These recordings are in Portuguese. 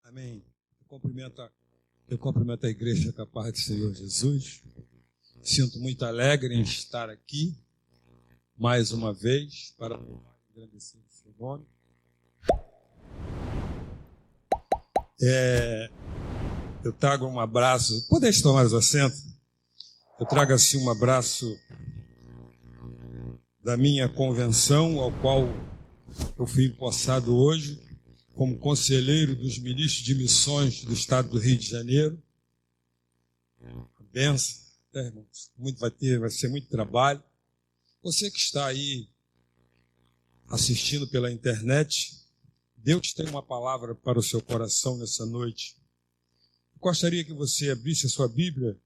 Amém. Eu cumprimento a igreja com a paz do Senhor Jesus. Sinto muito alegre em estar aqui mais uma vez para agradecer o seu nome. Eu trago um abraço. Podem tomar os assentos? Eu trago assim um abraço da minha convenção, ao qual eu fui empossado hoje como conselheiro dos ministros de missões do estado do Rio de Janeiro. Benção, irmãos? Vai ser muito trabalho. Você que está aí assistindo pela internet, Deus tem uma palavra para o seu coração nessa noite. Eu gostaria que você abrisse a sua Bíblia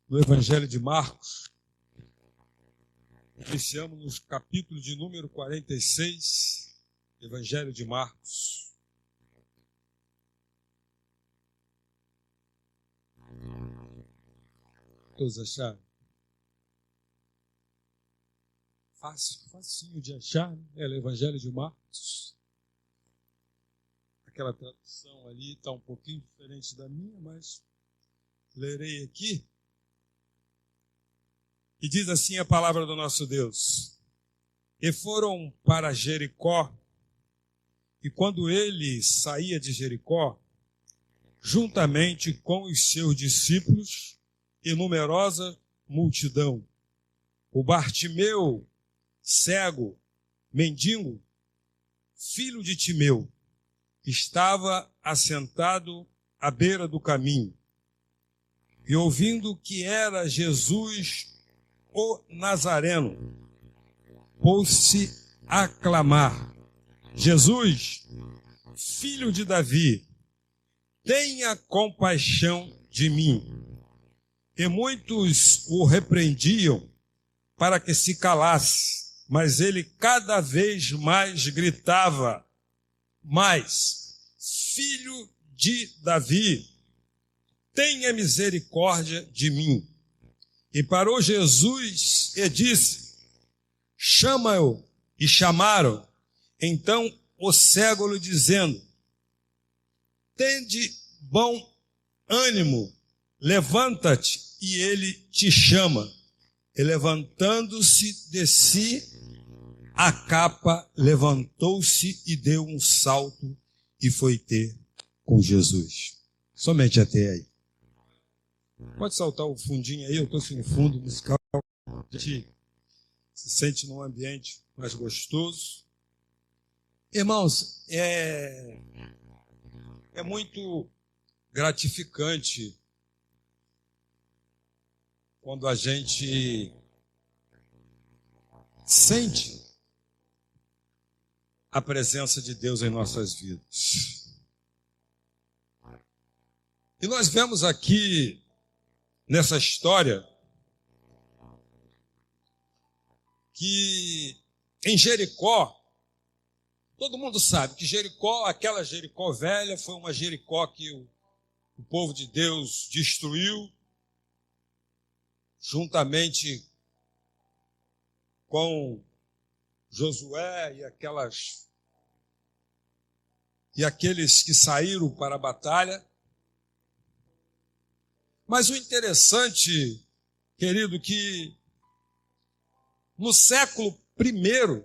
no Evangelho de Marcos. Iniciamos no capítulo de número 46, Evangelho de Marcos. Todos acharam? Facinho de achar, né? É o Evangelho de Marcos. Aquela tradução ali está um pouquinho diferente da minha, mas lerei aqui. E diz assim a palavra do nosso Deus: E foram para Jericó, e quando ele saía de Jericó, juntamente com os seus discípulos e numerosa multidão, o Bartimeu, cego, mendigo, filho de Timeu, estava assentado à beira do caminho, e ouvindo que era Jesus o Nazareno, pôs-se a clamar: Jesus, filho de Davi, tenha compaixão de mim. E muitos o repreendiam para que se calasse, mas ele cada vez mais gritava: Mas, filho de Davi, tenha misericórdia de mim. E parou Jesus e disse: Chama-o. E chamaram. Então o cego lhe dizendo: Tende bom ânimo, levanta-te, e ele te chama. E levantando-se de si a capa, levantou-se e deu um salto e foi ter com Jesus. Somente até aí. Pode saltar o fundinho aí, eu estou sem fundo musical. A gente se sente num ambiente mais gostoso. Irmãos, é muito gratificante quando a gente sente a presença de Deus em nossas vidas. E nós vemos aqui, nessa história, que em Jericó, todo mundo sabe que Jericó, aquela Jericó velha, foi uma Jericó que o povo de Deus destruiu, juntamente com Josué e aqueles que saíram para a batalha. Mas o interessante, querido, que no século I,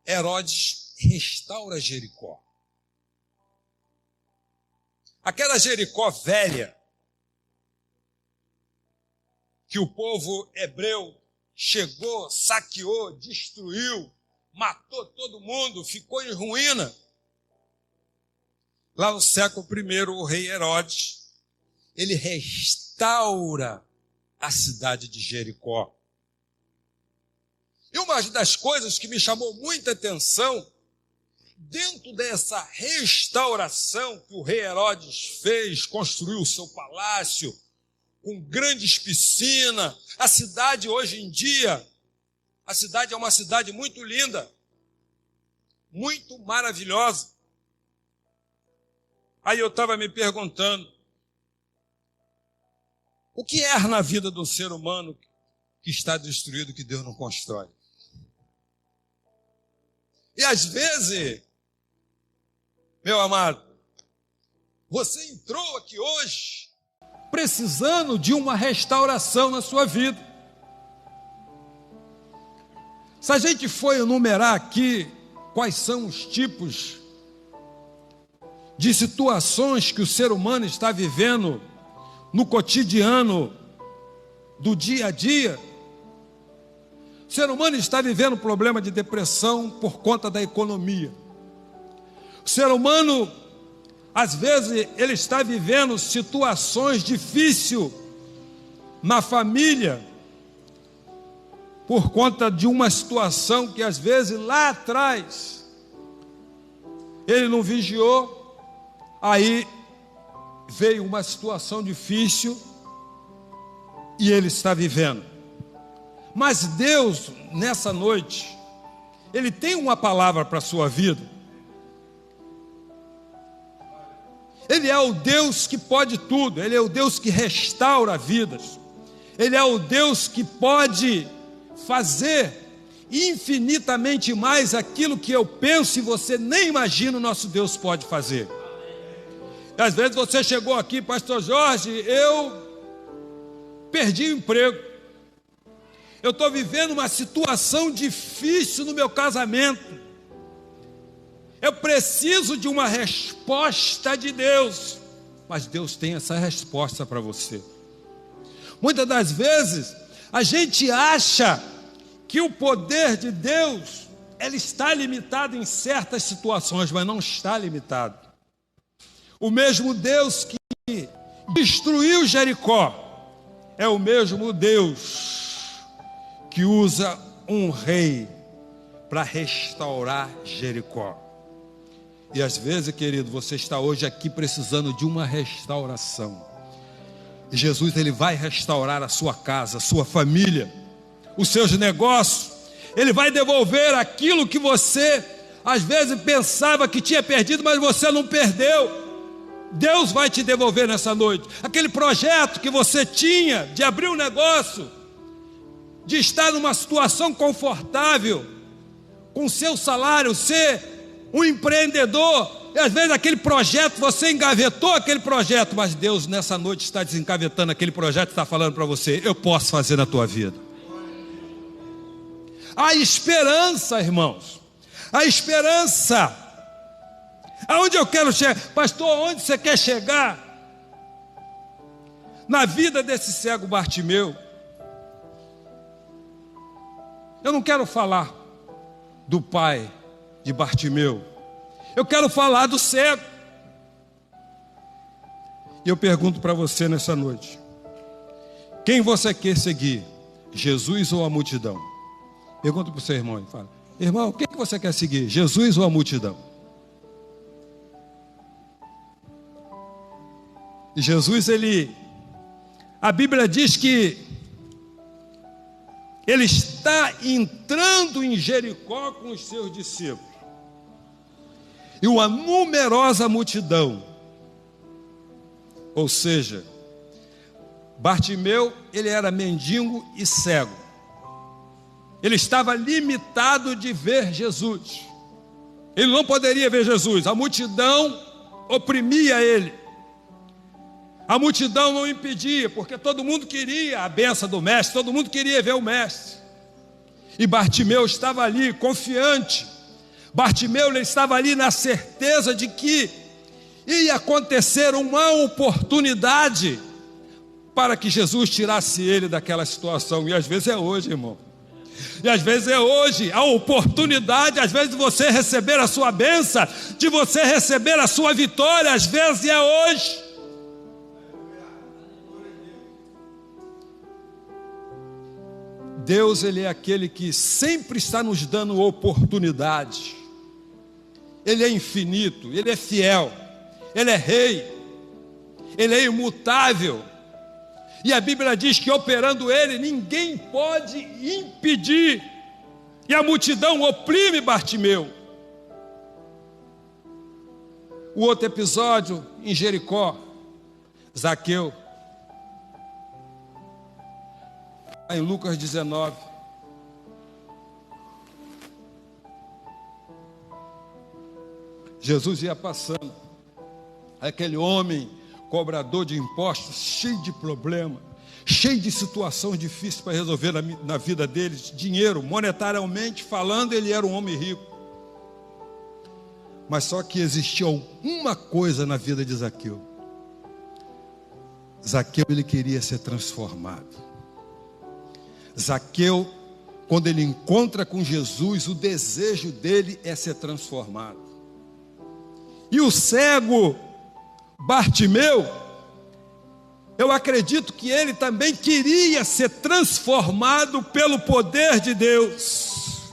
Herodes restaura Jericó. Aquela Jericó velha, que o povo hebreu chegou, saqueou, destruiu, matou todo mundo, ficou em ruína. Lá no século I, o rei Herodes, ele restaura a cidade de Jericó. E uma das coisas que me chamou muita atenção, dentro dessa restauração que o rei Herodes fez, construiu o seu palácio, com grandes piscinas. A cidade hoje em dia, a cidade é uma cidade muito linda, muito maravilhosa. Aí eu estava me perguntando, o que é na vida do ser humano que está destruído que Deus não constrói? E às vezes, meu amado, Você entrou aqui hoje precisando de uma restauração na sua vida. Se a gente for enumerar aqui quais são os tipos de situações que o ser humano está vivendo no cotidiano do dia a dia, o ser humano está vivendo problema de depressão por conta da economia. O ser humano, às vezes, ele está vivendo situações difíceis na família, por conta de uma situação que, às vezes, lá atrás, ele não vigiou, aí veio uma situação difícil e ele está vivendo. Mas Deus, nessa noite, Ele tem uma palavra para a sua vida. Ele é o Deus que pode tudo, Ele é o Deus que restaura vidas, Ele é o Deus que pode fazer infinitamente mais aquilo que eu penso e você nem imagina, o nosso Deus pode fazer. Às vezes você chegou aqui, pastor Jorge, eu perdi o emprego, eu estou vivendo uma situação difícil no meu casamento, eu preciso de uma resposta de Deus, mas Deus tem essa resposta para você. Muitas das vezes a gente acha que o poder de Deus ele está limitado em certas situações, mas não está limitado. O mesmo Deus que destruiu Jericó é o mesmo Deus que usa um rei para restaurar Jericó. E às vezes, querido, você está hoje aqui precisando de uma restauração. E Jesus, Ele vai restaurar a sua casa, a sua família, os seus negócios. Ele vai devolver aquilo que você, às vezes, pensava que tinha perdido, mas você não perdeu. Deus vai te devolver nessa noite. Aquele projeto que você tinha de abrir um negócio, de estar numa situação confortável, com seu salário, ser um empreendedor, e às vezes aquele projeto, você engavetou aquele projeto, mas Deus nessa noite está desengavetando aquele projeto, está falando para você, eu posso fazer na tua vida. A esperança, irmãos, a esperança. Aonde eu quero chegar? Pastor, aonde você quer chegar? Na vida desse cego Bartimeu. Eu não quero falar do pai de Bartimeu, eu quero falar do cego. E eu pergunto para você nessa noite: quem você quer seguir? Jesus ou a multidão? Pergunta para o seu irmão e fala: irmão, quem que você quer seguir? Jesus ou a multidão? E Jesus, a Bíblia diz que ele está entrando em Jericó com os seus discípulos. E uma numerosa multidão, ou seja, Bartimeu, ele era mendigo e cego. Ele estava limitado de ver Jesus. Ele não poderia ver Jesus. A multidão oprimia ele. A multidão não impedia, porque todo mundo queria a bênção do mestre, todo mundo queria ver o mestre. E Bartimeu estava ali, confiante. Bartimeu ele estava ali na certeza de que ia acontecer uma oportunidade para que Jesus tirasse ele daquela situação. E às vezes é hoje, irmão. E às vezes é hoje a oportunidade, às vezes de você receber a sua bênção, de você receber a sua vitória, às vezes é hoje. Deus, Ele é aquele que sempre está nos dando oportunidade. Ele é infinito, Ele é fiel, Ele é rei, Ele é imutável. E a Bíblia diz que operando Ele, ninguém pode impedir. E a multidão oprime Bartimeu. O outro episódio em Jericó, Zaqueu, em Lucas 19. Jesus ia passando. Aquele homem cobrador de impostos, cheio de problema, cheio de situação difícil para resolver na vida deles. Dinheiro, monetariamente falando, ele era um homem rico. Mas só que existia uma coisa na vida de Zaqueu. Zaqueu, ele queria ser transformado. Zaqueu, quando ele encontra com Jesus, o desejo dele é ser transformado. E o cego Bartimeu, eu acredito que ele também queria ser transformado pelo poder de Deus.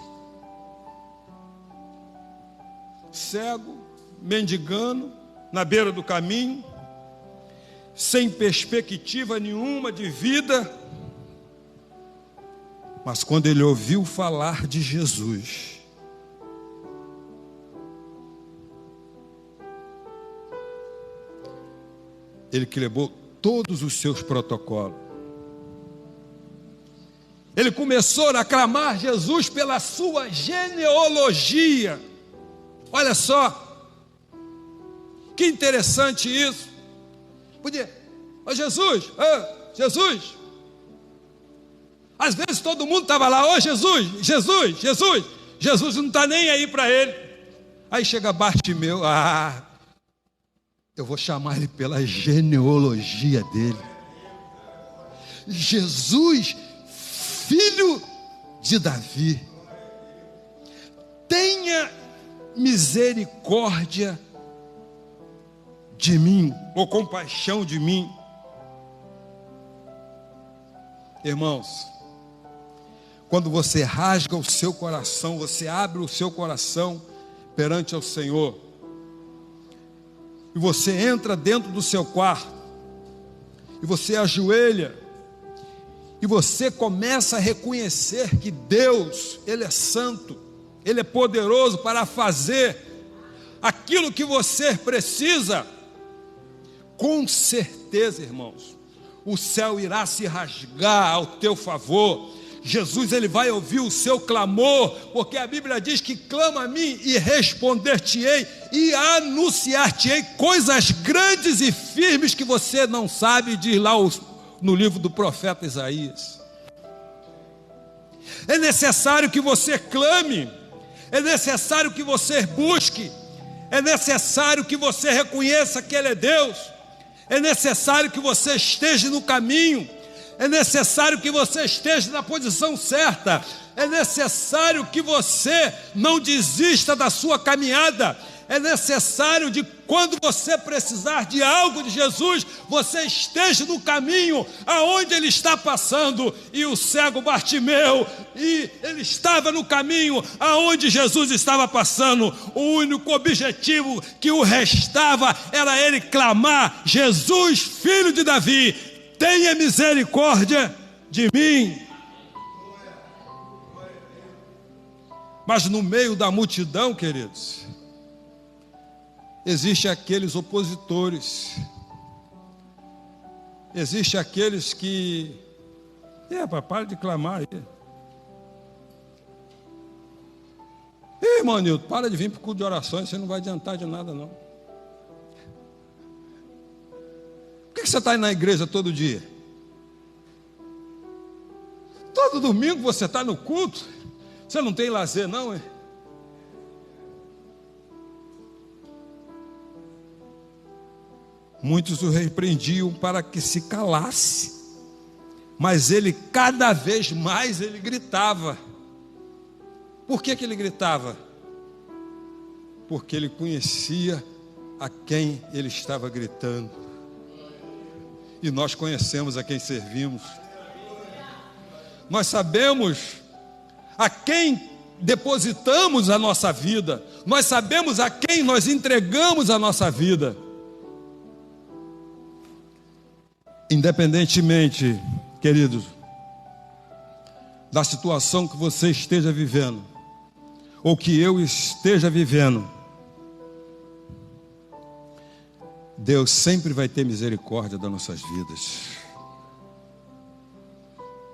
Cego, mendigando, na beira do caminho, sem perspectiva nenhuma de vida. Mas quando ele ouviu falar de Jesus, ele quebrou todos os seus protocolos. Ele começou a aclamar Jesus pela sua genealogia. Olha só, que interessante isso. Podia, Jesus, Jesus. Às vezes todo mundo estava lá, Jesus, Jesus, Jesus. Jesus não está nem aí para ele. Aí chega Bartimeu, eu vou chamar ele pela genealogia dele. Jesus, filho de Davi, tenha misericórdia de mim, ou compaixão de mim. Irmãos, quando você rasga o seu coração, você abre o seu coração perante ao Senhor, e você entra dentro do seu quarto, e você ajoelha, e você começa a reconhecer que Deus, Ele é santo, Ele é poderoso para fazer aquilo que você precisa. Com certeza, irmãos, o céu irá se rasgar ao teu favor. Jesus, ele vai ouvir o seu clamor, porque a Bíblia diz que clama a mim e responder-te-ei e anunciar-te-ei coisas grandes e firmes que você não sabe, diz lá no livro do profeta Isaías. É necessário que você clame, é necessário que você busque, é necessário que você reconheça que Ele é Deus, é necessário que você esteja no caminho, é necessário que você esteja na posição certa, é necessário que você não desista da sua caminhada, é necessário de quando você precisar de algo de Jesus, você esteja no caminho aonde Ele está passando. E o cego Bartimeu, e ele estava no caminho aonde Jesus estava passando. O único objetivo que o restava era ele clamar: Jesus, filho de Davi, tenha misericórdia de mim. Mas no meio da multidão, queridos, existem aqueles opositores, existem aqueles que, para de clamar aí. Irmão Nilton, para de vir para o culto de orações, você não vai adiantar de nada não. Por que você está aí na igreja todo dia? Todo domingo você está no culto, você não tem lazer não, hein? Muitos o repreendiam para que se calasse, mas ele cada vez mais ele gritava. Por que ele gritava? Porque ele conhecia a quem ele estava gritando. E nós conhecemos a quem servimos. Nós sabemos a quem depositamos a nossa vida. Nós sabemos a quem nós entregamos a nossa vida. Independentemente, queridos, da situação que você esteja vivendo, ou que eu esteja vivendo, Deus sempre vai ter misericórdia das nossas vidas.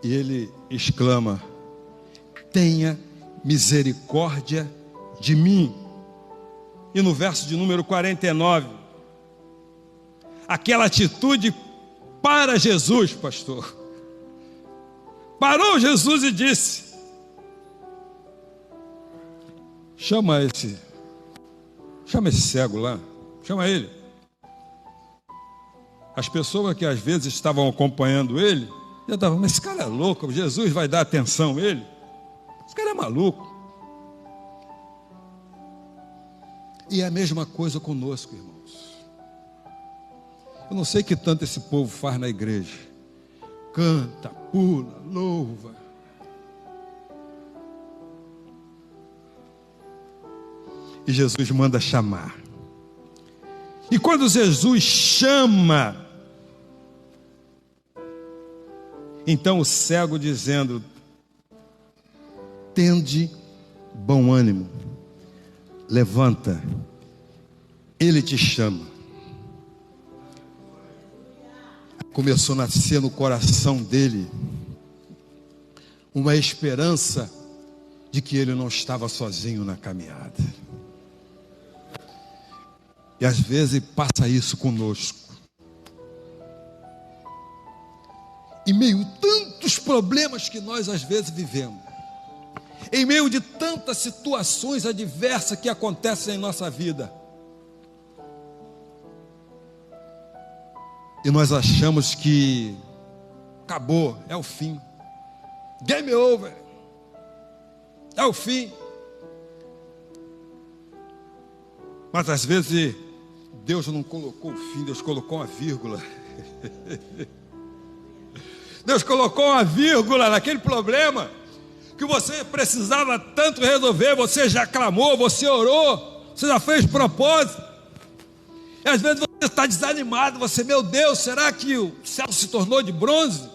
E Ele exclama: tenha misericórdia de mim. E no verso de número 49, aquela atitude para Jesus, pastor. Parou Jesus e disse: chama esse cego lá, chama ele. As pessoas que às vezes estavam acompanhando ele, já estavam, mas esse cara é louco, Jesus vai dar atenção a ele? Esse cara é maluco. E é a mesma coisa conosco, irmãos. Eu não sei que tanto esse povo faz na igreja. Canta, pula, louva. E Jesus manda chamar. E quando Jesus chama, então o cego dizendo: tende bom ânimo, levanta, ele te chama. Começou a nascer no coração dele uma esperança de que ele não estava sozinho na caminhada. E às vezes passa isso conosco. Em meio a tantos problemas que nós às vezes vivemos, em meio de tantas situações adversas que acontecem em nossa vida, e nós achamos que acabou, é o fim, game over, é o fim. Mas às vezes Deus não colocou o fim, Deus colocou uma vírgula. Deus colocou uma vírgula naquele problema que você precisava tanto resolver. Você já clamou, você orou, você já fez propósito. E às vezes você está desanimado, você, meu Deus, será que o céu se tornou de bronze?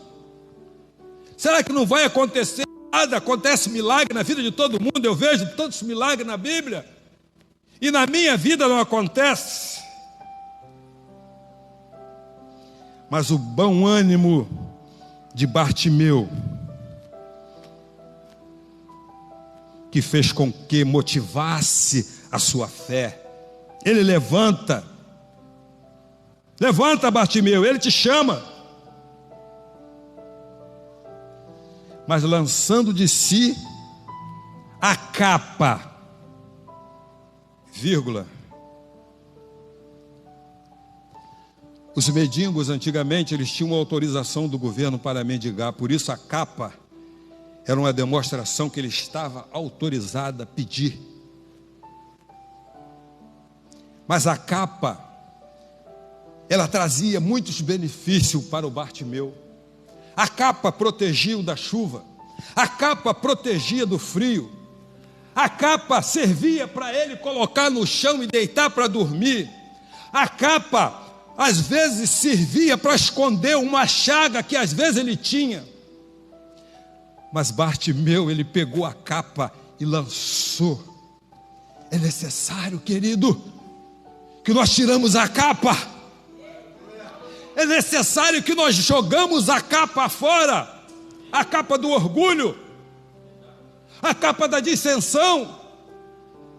Será que não vai acontecer nada? Acontece milagre na vida de todo mundo, eu vejo tantos milagres na Bíblia, e na minha vida não acontece. Mas o bom ânimo de Bartimeu, que fez com que motivasse a sua fé, ele levanta, Bartimeu, ele te chama, mas lançando de si a capa, vírgula. Os mendigos antigamente eles tinham autorização do governo para mendigar, por isso a capa era uma demonstração que ele estava autorizado a pedir. Mas a capa, ela trazia muitos benefícios para o Bartimeu. A capa protegia da chuva, a capa protegia do frio, a capa servia para ele colocar no chão e deitar para dormir. A capa às vezes servia para esconder uma chaga que às vezes ele tinha. Mas Bartimeu, ele pegou a capa e lançou. É necessário, querido, que nós tiramos a capa. É necessário que nós jogamos a capa fora. A capa do orgulho, a capa da dissensão,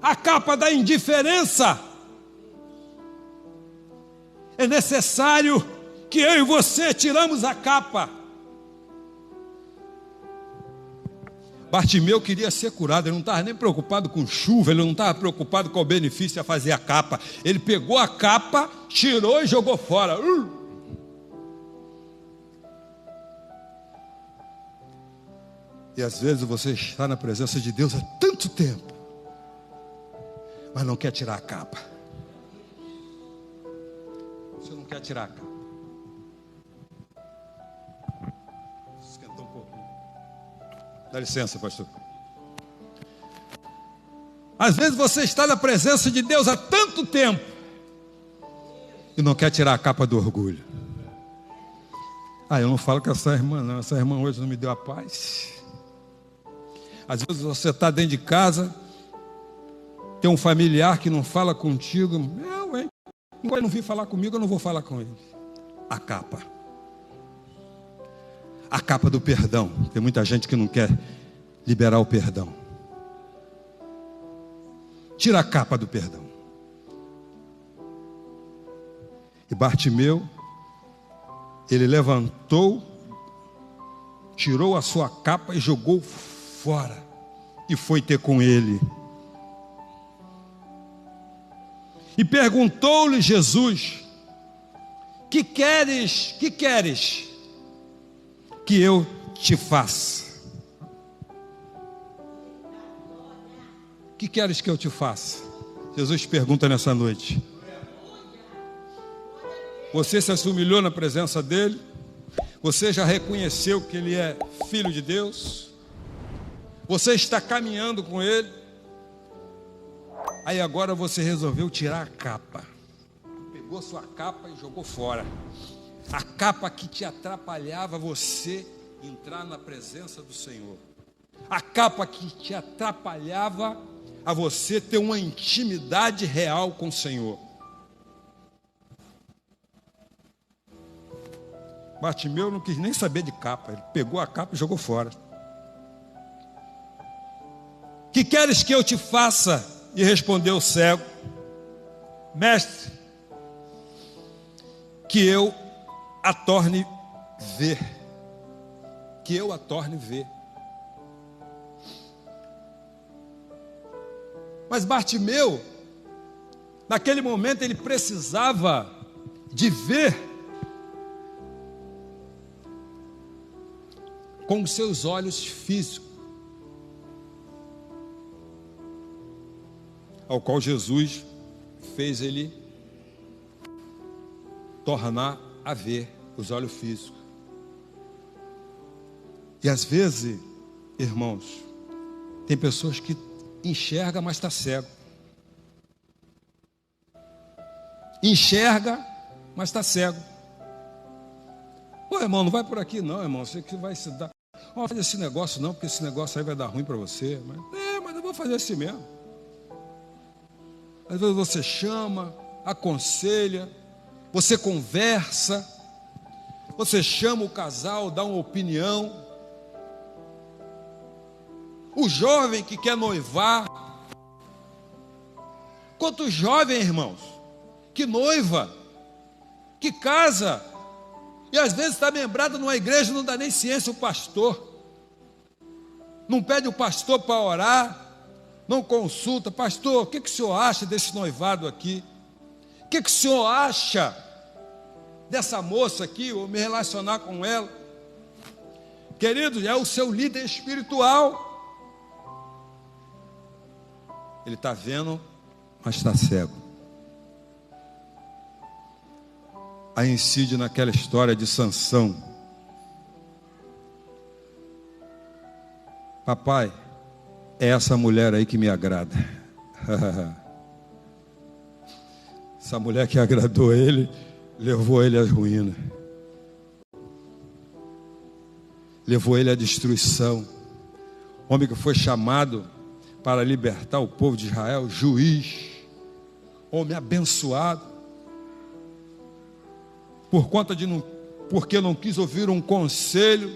a capa da indiferença. É necessário que eu e você tiramos a capa. Bartimeu queria ser curado, ele não estava nem preocupado com chuva, ele não estava preocupado com o benefício de fazer a capa. Ele pegou a capa, tirou e jogou fora. E às vezes você está na presença de Deus há tanto tempo, mas não quer tirar a capa. Você não quer tirar a capa. Esquentou um pouquinho. Dá licença, pastor. Às vezes você está na presença de Deus há tanto tempo e não quer tirar a capa do orgulho. Eu não falo com essa irmã não, essa irmã hoje não me deu a paz. Às vezes você está dentro de casa, tem um familiar que não fala contigo. Enquanto ele não vir falar comigo, eu não vou falar com ele. A capa do perdão. Tem muita gente que não quer liberar o perdão. Tira a capa do perdão. E Bartimeu, ele levantou, tirou a sua capa e jogou fora, e foi ter com ele. E perguntou-lhe Jesus: que queres que eu te faça? Que queres que eu te faça? Jesus pergunta nessa noite. Você se humilhou na presença dele? Você já reconheceu que ele é filho de Deus? Você está caminhando com ele? Aí agora você resolveu tirar a capa. Pegou sua capa e jogou fora. A capa que te atrapalhava você entrar na presença do Senhor. A capa que te atrapalhava a você ter uma intimidade real com o Senhor. Bartimeu não quis nem saber de capa. Ele pegou a capa e jogou fora. Que queres que eu te faça? E respondeu o cego: mestre, que eu a torne ver. Que eu a torne ver. Mas Bartimeu, naquele momento, ele precisava de ver com os seus olhos físicos, ao qual Jesus fez ele tornar a ver os olhos físicos. E às vezes, irmãos, tem pessoas que enxerga, mas está cego. Enxerga, mas está cego. Ô irmão, não vai por aqui não, irmão. Você que vai se dar. Não vai fazer esse negócio não, porque esse negócio aí vai dar ruim para você. Mas eu vou fazer assim mesmo. Às vezes você chama, aconselha, você conversa, você chama o casal, dá uma opinião. O jovem que quer noivar. Quantos jovens, irmãos, que noiva, que casa, e às vezes está membrado numa igreja, não dá nem ciência o pastor, não pede o pastor para orar, não consulta. Pastor, o que o senhor acha desse noivado aqui? O que o senhor acha dessa moça aqui, ou me relacionar com ela? Querido, é o seu líder espiritual. Ele está vendo, mas está cego. Aí incide naquela história de Sansão. Papai, é essa mulher aí que me agrada. Essa mulher que agradou ele, levou ele às ruínas. Levou ele à destruição. Homem que foi chamado para libertar o povo de Israel, juiz, homem abençoado, porque não quis ouvir um conselho,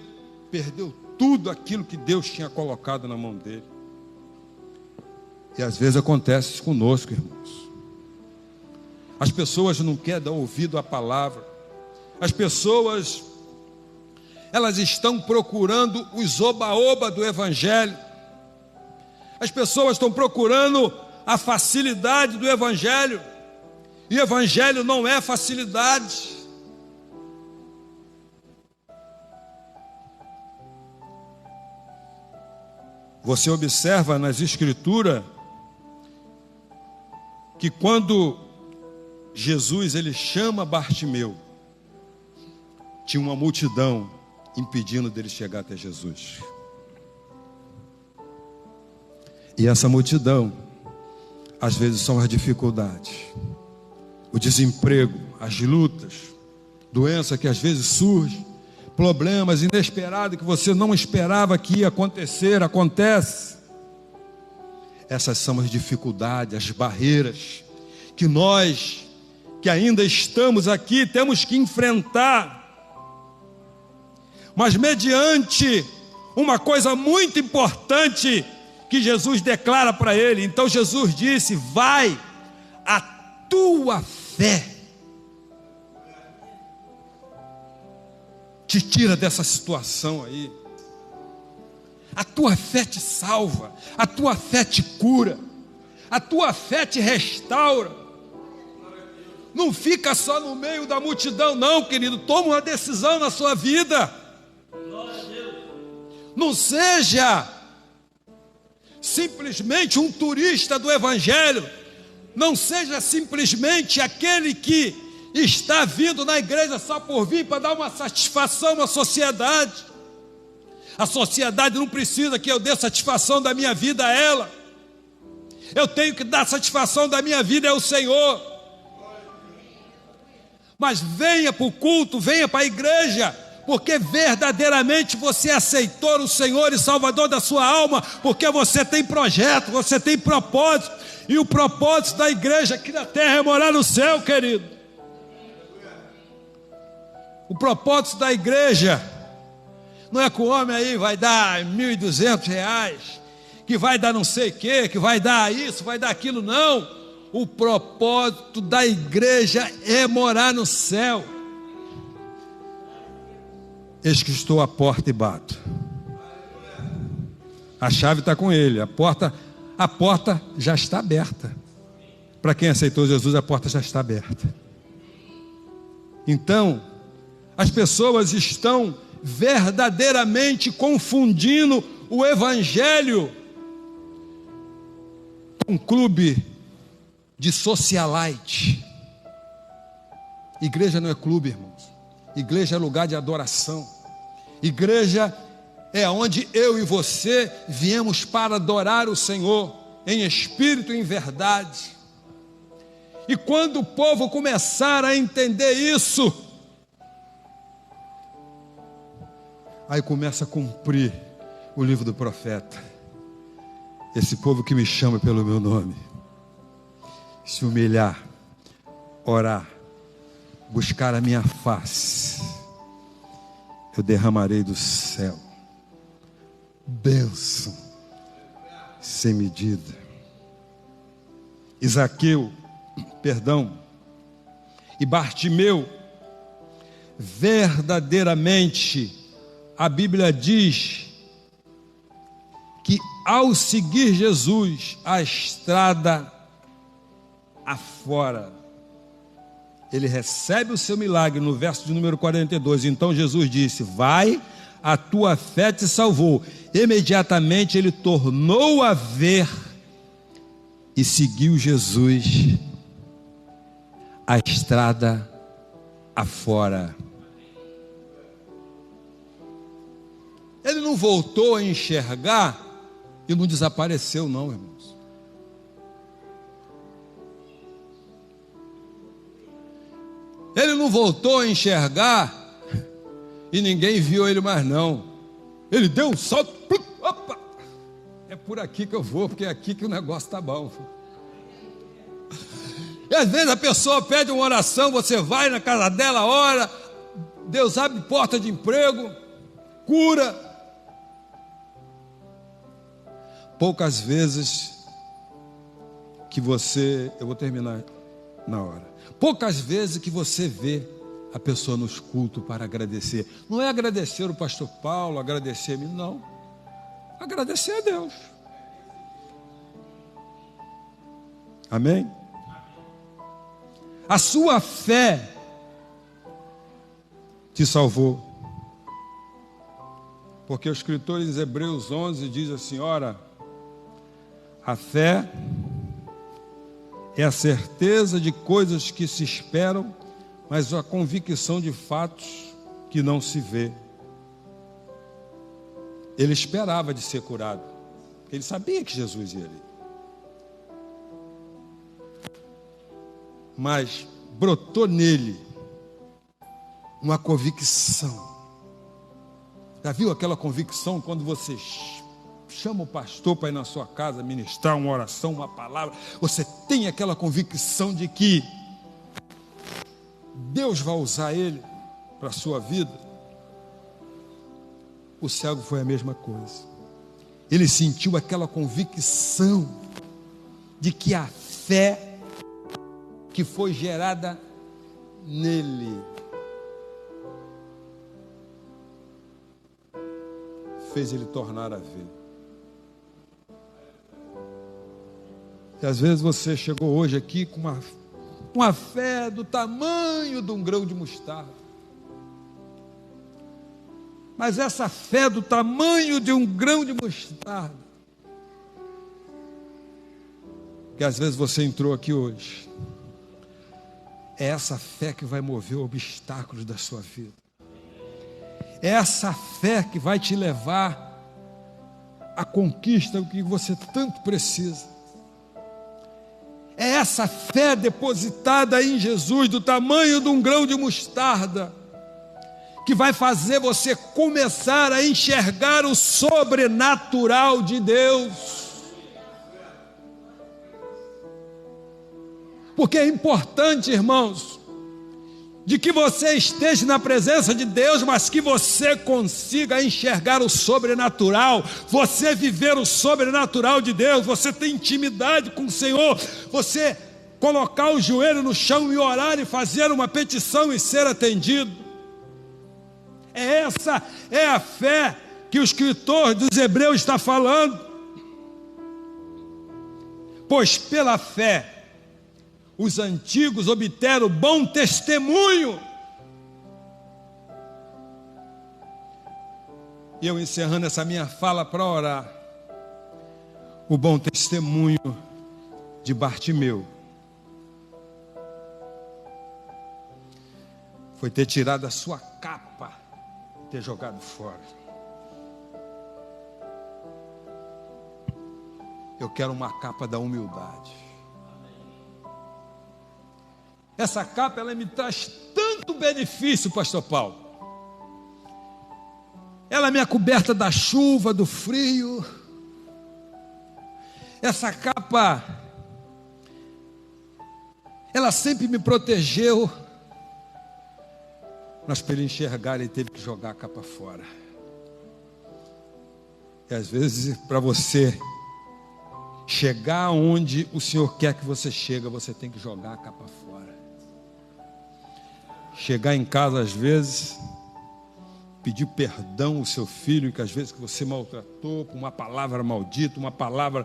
perdeu tudo aquilo que Deus tinha colocado na mão dele. E às vezes acontece isso conosco, irmãos. As pessoas não querem dar ouvido à palavra. As pessoas, elas estão procurando os oba-oba do evangelho. As pessoas estão procurando a facilidade do evangelho. E o evangelho não é facilidade. Você observa nas escrituras que quando Jesus ele chama Bartimeu, tinha uma multidão impedindo dele chegar até Jesus. E essa multidão, às vezes são as dificuldades, o desemprego, as lutas, doença que às vezes surge, problemas inesperados que você não esperava que ia acontecer, acontece. Essas são as dificuldades, as barreiras que nós, que ainda estamos aqui, temos que enfrentar. Mas mediante uma coisa muito importante que Jesus declara para ele. Então Jesus disse: vai, a tua fé te tira dessa situação aí. A tua fé te salva, a tua fé te cura, a tua fé te restaura. Não fica só no meio da multidão, não, querido. Toma uma decisão na sua vida. Não seja simplesmente um turista do Evangelho. Não seja simplesmente aquele que está vindo na igreja só por vir para dar uma satisfação à sociedade. A sociedade não precisa que eu dê satisfação da minha vida a ela. Eu tenho que dar satisfação da minha vida ao Senhor. Mas venha para o culto, venha para a igreja, porque verdadeiramente você aceitou o Senhor e Salvador da sua alma, porque você tem projeto, você tem propósito, e o propósito da igreja aqui na terra é morar no céu, querido. O propósito da igreja não é que o homem aí vai dar R$1.200, que vai dar não sei o quê, que vai dar isso, vai dar aquilo, não. O propósito da igreja é morar no céu. Eis que estou à porta e bato. A chave está com ele, a porta já está aberta. Para quem aceitou Jesus, a porta já está aberta. Então, as pessoas estão verdadeiramente confundindo o Evangelho com um clube de socialite. Igreja não é clube, irmãos. Igreja é lugar de adoração. Igreja é onde eu e você viemos para adorar o Senhor em espírito e em verdade. E quando o povo começar a entender isso, aí começa a cumprir o livro do profeta. Esse povo que me chama pelo meu nome, se humilhar, orar, buscar a minha face, eu derramarei do céu bênção sem medida. E Bartimeu, verdadeiramente, a Bíblia diz que ao seguir Jesus a estrada afora, ele recebe o seu milagre no verso de número 42. Então Jesus disse: vai, a tua fé te salvou. Imediatamente ele tornou a ver e seguiu Jesus a estrada afora. Ele não voltou a enxergar e não desapareceu, não, irmãos. Ele não voltou a enxergar e ninguém viu ele mais, não. Ele deu um salto, opa, é por aqui que eu vou, porque é aqui que o negócio está bom. E às vezes a pessoa pede uma oração, você vai na casa dela, ora, Deus abre porta de emprego, cura. Poucas vezes que você, eu vou terminar na hora, poucas vezes que você vê a pessoa nos cultos para agradecer. Não é agradecer o pastor Paulo, agradecer a mim, não. Agradecer a Deus. Amém? A sua fé te salvou. Porque o escritor em Hebreus 11 diz assim: ora, a fé é a certeza de coisas que se esperam, mas a convicção de fatos que não se vê. Ele esperava de ser curado, porque ele sabia que Jesus ia ali. Mas brotou nele uma convicção. Já viu aquela convicção quando você chama o pastor para ir na sua casa ministrar uma oração, uma palavra? Você tem aquela convicção de que Deus vai usar ele para a sua vida. O cego foi a mesma coisa. Ele sentiu aquela convicção de que a fé que foi gerada nele fez ele tornar a ver. E às vezes você chegou hoje aqui com uma fé do tamanho de um grão de mostarda. Mas essa fé do tamanho de um grão de mostarda, que às vezes você entrou aqui hoje, é essa fé que vai mover obstáculos da sua vida. É essa fé que vai te levar à conquista do que você tanto precisa. É essa fé depositada em Jesus, do tamanho de um grão de mostarda, que vai fazer você começar a enxergar o sobrenatural de Deus. Porque é importante, irmãos, de que você esteja na presença de Deus, mas que você consiga enxergar o sobrenatural, você viver o sobrenatural de Deus, você ter intimidade com o Senhor, você colocar o joelho no chão e orar e fazer uma petição e ser atendido. Essa é a fé que o escritor dos Hebreus está falando. Pois pela fé os antigos obteram bom testemunho. E eu encerrando essa minha fala para orar, o bom testemunho de Bartimeu foi ter tirado a sua capa e ter jogado fora. Eu quero uma capa da humildade. Essa capa, ela me traz tanto benefício, pastor Paulo. Ela me acoberta da chuva, do frio. Essa capa, ela sempre me protegeu. Mas para ele enxergar, ele teve que jogar a capa fora. E às vezes, para você chegar onde o Senhor quer que você chegue, você tem que jogar a capa fora. Chegar em casa, às vezes, pedir perdão ao seu filho, que às vezes que você maltratou, com uma palavra maldita, uma palavra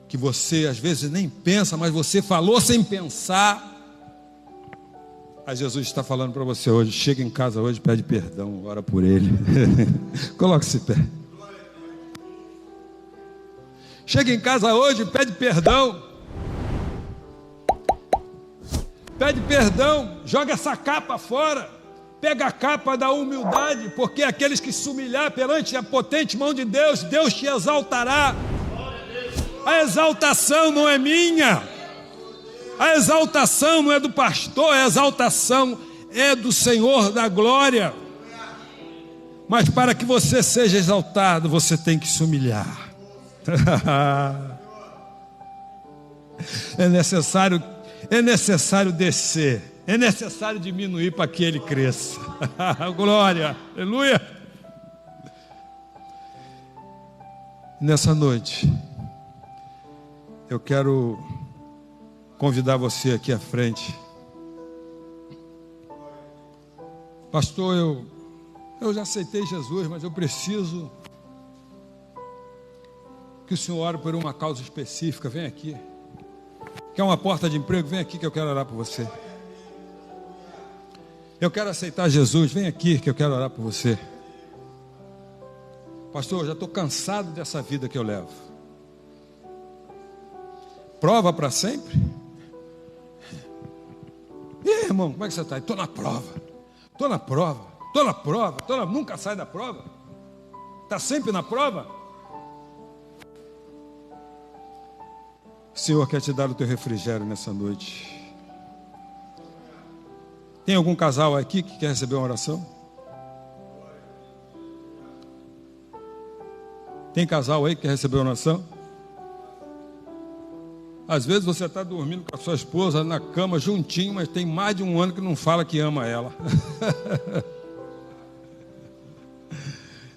que você às vezes nem pensa, mas você falou sem pensar. Aí Jesus está falando para você hoje, chega em casa hoje, pede perdão, ora por ele. Coloque-se em pé. Chega em casa hoje, pede perdão. Pede perdão, joga essa capa fora, pega a capa da humildade, porque aqueles que se humilhar perante a potente mão de Deus, Deus te exaltará. A exaltação não é minha, a exaltação não é do pastor, a exaltação é do Senhor da glória. Mas para que você seja exaltado, você tem que se humilhar. É necessário descer, é necessário diminuir para que ele cresça. Glória, aleluia. Nessa noite, eu quero convidar você aqui à frente. Pastor, eu já aceitei Jesus, mas eu preciso que o Senhor ore por uma causa específica. Vem aqui. Quer uma porta de emprego? Vem aqui que eu quero orar por você. Eu quero aceitar Jesus, vem aqui que eu quero orar por você. Pastor, eu já estou cansado dessa vida que eu levo. Prova para sempre? Ih, irmão, como é que você está? Estou na prova, nunca sai da prova. Está sempre na prova. O Senhor quer te dar o teu refrigério nessa noite. Tem algum casal aqui que quer receber uma oração? Tem casal aí que quer receber uma oração? Às vezes você está dormindo com a sua esposa na cama juntinho, mas tem mais de um ano que não fala que ama ela.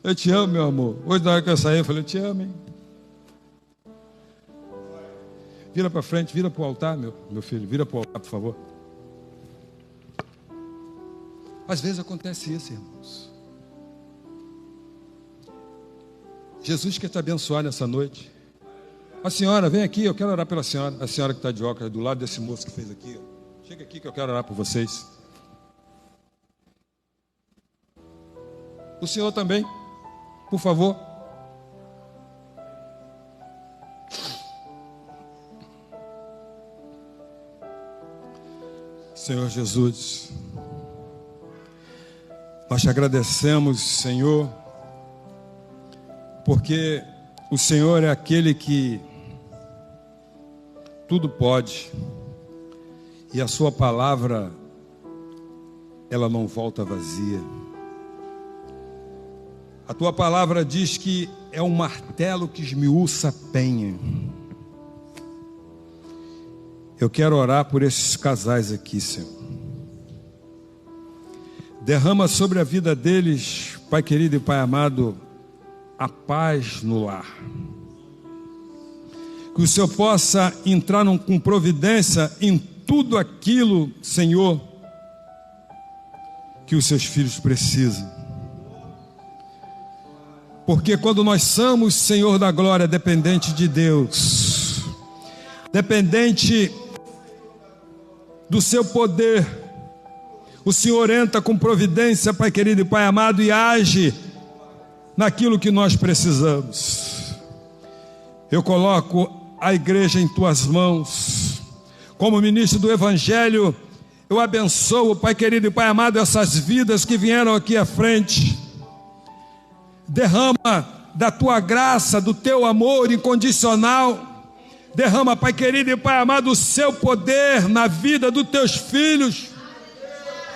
Eu te amo, meu amor. Hoje na hora que eu saí, eu falei, eu te amo, hein? Vira para frente, vira para o altar, meu filho. Vira para o altar, por favor. Às vezes acontece isso, irmãos. Jesus quer te abençoar nessa noite. A senhora, vem aqui, eu quero orar pela senhora. A senhora que está de óculos, do lado desse moço que fez aqui. Chega aqui que eu quero orar por vocês. O senhor também, por favor. Senhor Jesus, nós te agradecemos, Senhor, porque o Senhor é aquele que tudo pode, e a sua palavra, ela não volta vazia. A tua palavra diz que é um martelo que esmiuça a penha. Eu quero orar por esses casais aqui, Senhor. Derrama sobre a vida deles, Pai querido e Pai amado, a paz no lar. Que o Senhor possa entrar com providência em tudo aquilo, Senhor, que os seus filhos precisam. Porque quando nós somos, Senhor da glória, dependente de Deus, dependente do seu poder, o Senhor entra com providência, Pai querido e Pai amado, e age naquilo que nós precisamos. Eu coloco a igreja em tuas mãos, como ministro do Evangelho. Eu abençoo, Pai querido e Pai amado, essas vidas que vieram aqui à frente. Derrama da tua graça, do teu amor incondicional. Derrama, Pai querido e Pai amado, o seu poder na vida dos teus filhos,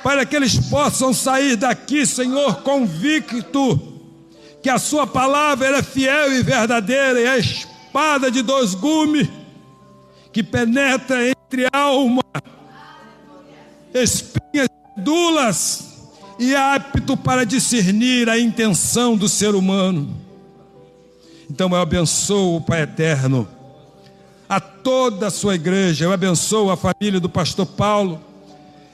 para que eles possam sair daqui, Senhor, convicto que a sua palavra é fiel e verdadeira, e a espada de dois gumes, que penetra entre alma, espinhas e medulas, e é apto para discernir a intenção do ser humano. Então eu abençoo, Pai eterno, a toda a sua igreja. Eu abençoo a família do pastor Paulo.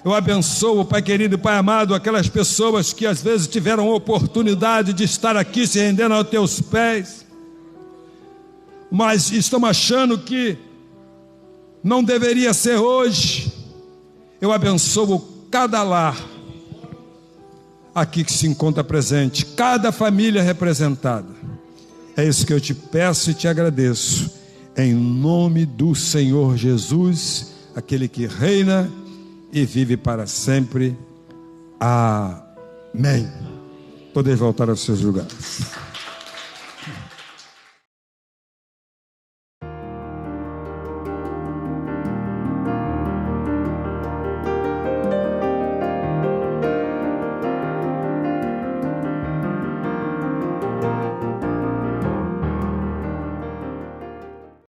Eu abençoo, Pai querido e Pai amado, aquelas pessoas que às vezes tiveram a oportunidade de estar aqui se rendendo aos teus pés, mas estão achando que não deveria ser hoje. Eu abençoo cada lar aqui que se encontra presente, cada família representada. É isso que eu te peço e te agradeço, em nome do Senhor Jesus, aquele que reina e vive para sempre. Amém. Podeis voltar aos seus lugares.